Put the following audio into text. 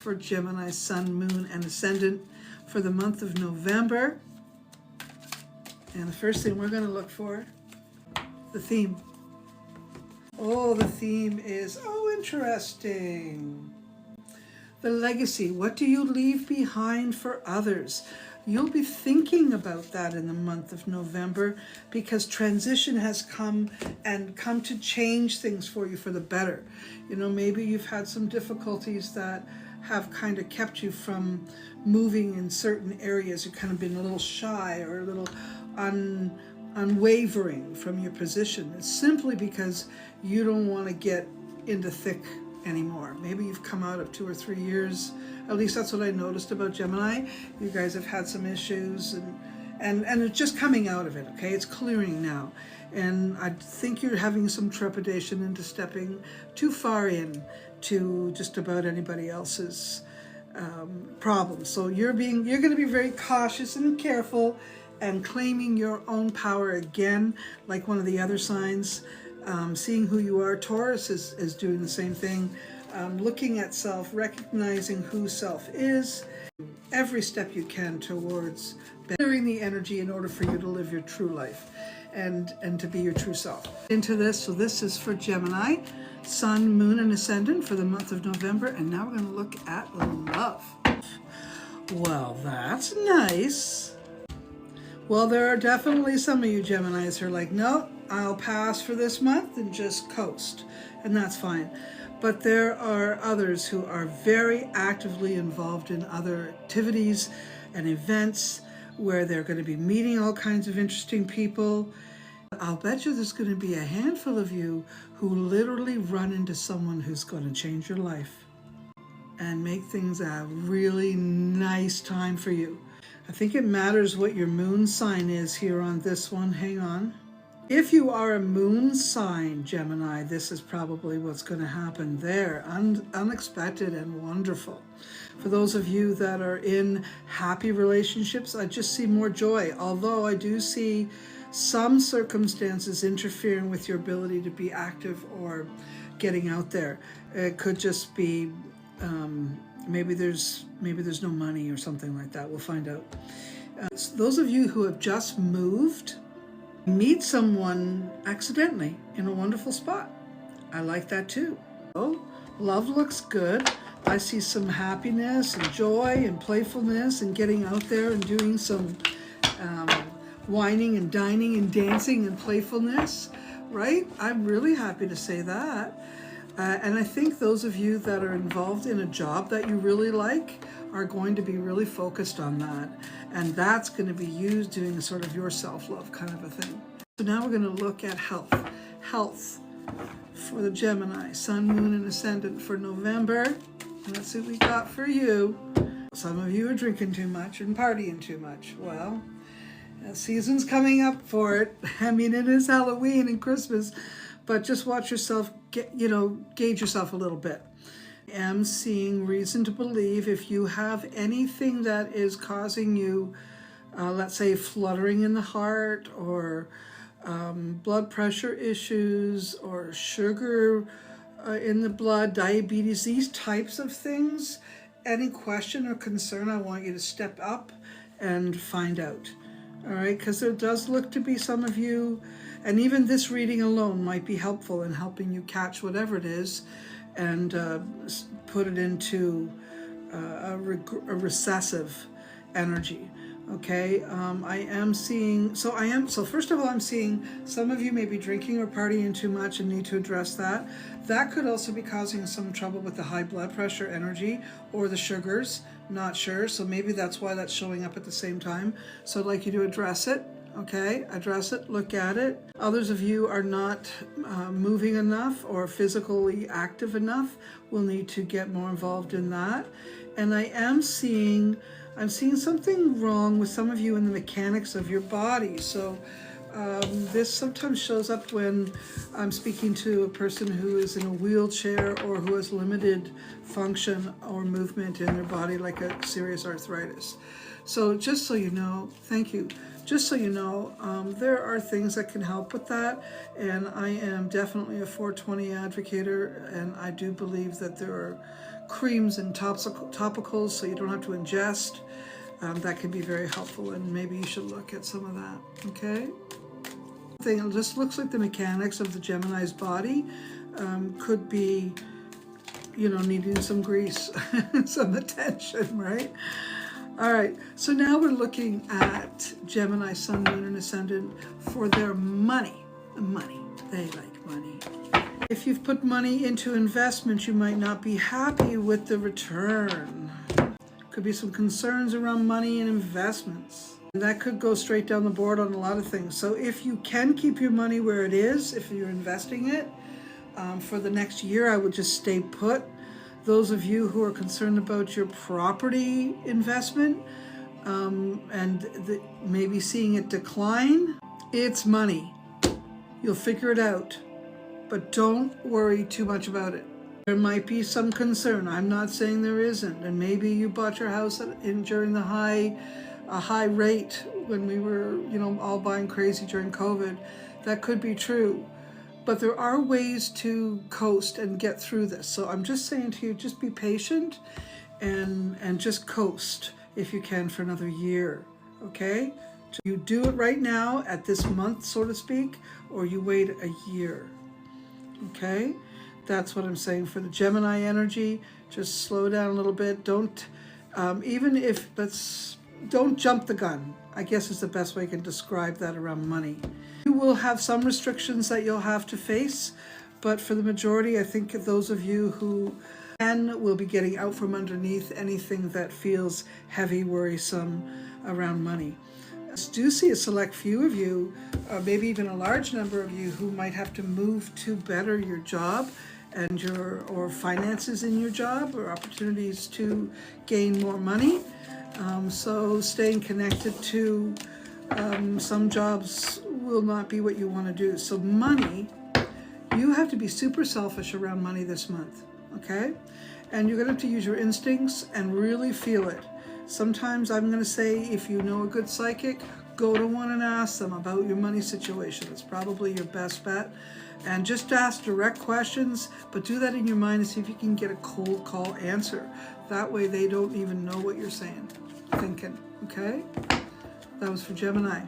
For Gemini, Sun, Moon, and Ascendant for the month of November. And the first thing we're going to look for, the theme. Oh, the theme is, interesting. The legacy. What do you leave behind for others? You'll be thinking about that in the month of November because transition has come to change things for you for the better. You know, maybe you've had some difficulties that have kind of kept you from moving in certain areas. You've kind of been a little shy or a little unwavering from your position. It's simply because you don't want to get into thick anymore. Maybe you've come out of 2 or 3 years. At least that's what I noticed about Gemini. You guys have had some issues and it's just coming out of it, okay? It's clearing now. And I think you're having some trepidation into stepping too far in to just about anybody else's problems. So you're going to be very cautious and careful and claiming your own power again, like one of the other signs. Seeing who you are. Taurus is doing the same thing. Looking at self, recognizing who self is. Every step you can towards bettering the energy in order for you to live your true life and to be your true self. Into this, so this is for Gemini, Sun, Moon, and Ascendant for the month of November. And now we're going to look at love. Well, that's nice. Well, there are definitely some of you Geminis who are like, no, I'll pass for this month and just coast. And that's fine. But there are others who are very actively involved in other activities and events where they're going to be meeting all kinds of interesting people. I'll bet you there's going to be a handful of you who literally run into someone who's going to change your life and make things a really nice time for you. I think it matters what your moon sign is here on this one. Hang on. If you are a moon sign, Gemini, this is probably what's going to happen there. Unexpected and wonderful. For those of you that are in happy relationships, I just see more joy. Although I do see some circumstances interfering with your ability to be active or getting out there. It could just be maybe there's no money or something like that. We'll find out. So those of you who have just moved, meet someone accidentally in a wonderful spot. I like that too. Oh, love looks good. I see some happiness and joy and playfulness and getting out there and doing some whining and dining and dancing and playfulness, right? I'm really happy to say that. And I think those of you that are involved in a job that you really like are going to be really focused on that. And that's going to be used doing sort of your self-love kind of a thing. So now we're going to look at health. Health for the Gemini, Sun, Moon, and Ascendant for November. Let's see what we got for you. Some of you are drinking too much and partying too much. Well, the season's coming up for it. I mean, it is Halloween and Christmas, but just watch yourself, gauge yourself a little bit. I am seeing reason to believe if you have anything that is causing you, let's say, fluttering in the heart or blood pressure issues or sugar in the blood, diabetes, these types of things, any question or concern, I want you to step up and find out. All right, because there does look to be some of you, and even this reading alone might be helpful in helping you catch whatever it is and put it into a recessive energy. Okay, so first of all, I'm seeing some of you may be drinking or partying too much and need to address that. That could also be causing some trouble with the high blood pressure energy or the sugars, not sure. So maybe that's why that's showing up at the same time. So I'd like you to address it. Okay, address it, look at it. Others of you are not moving enough or physically active enough. We'll need to get more involved in that. And I'm seeing something wrong with some of you in the mechanics of your body. So this sometimes shows up when I'm speaking to a person who is in a wheelchair or who has limited function or movement in their body, like a serious arthritis. So just so you know, thank you. Just so you know, there are things that can help with that, and I am definitely a 420 advocator, and I do believe that there are creams and topicals so you don't have to ingest. That can be very helpful, and maybe you should look at some of that, okay? It just looks like the mechanics of the Gemini's body could be, you know, needing some grease, some attention, right? All right, so now we're looking at Gemini, Sun, Moon, and Ascendant for their money. Money, they like money. If you've put money into investments, you might not be happy with the return. Could be some concerns around money and investments. And that could go straight down the board on a lot of things. So if you can keep your money where it is, if you're investing it, for the next year, I would just stay put. Those of you who are concerned about your property investment and maybe seeing it decline, it's money. You'll figure it out, but don't worry too much about it. There might be some concern. I'm not saying there isn't. And maybe you bought your house during a high rate when we were, you know, all buying crazy during COVID. That could be true. But there are ways to coast and get through this. So I'm just saying to you, just be patient and just coast if you can for another year, okay? You do it right now at this month, so to speak, or you wait a year, okay? That's what I'm saying for the Gemini energy. Just slow down a little bit. Don't, don't jump the gun, I guess is the best way I can describe that around money. You will have some restrictions that you'll have to face, but for the majority, I think those of you who can will be getting out from underneath anything that feels heavy, worrisome around money. I do see a select few of you, maybe even a large number of you, who might have to move to better your job and or finances in your job, or opportunities to gain more money. So staying connected to some jobs will not be what you want to do. So money, you have to be super selfish around money this month, okay? And you're going to have to use your instincts and really feel it. Sometimes I'm going to say, if you know a good psychic, go to one and ask them about your money situation. It's probably your best bet. And just ask direct questions, but do that in your mind and see if you can get a cold call answer. That way they don't even know what you're saying, thinking, okay? That was for Gemini.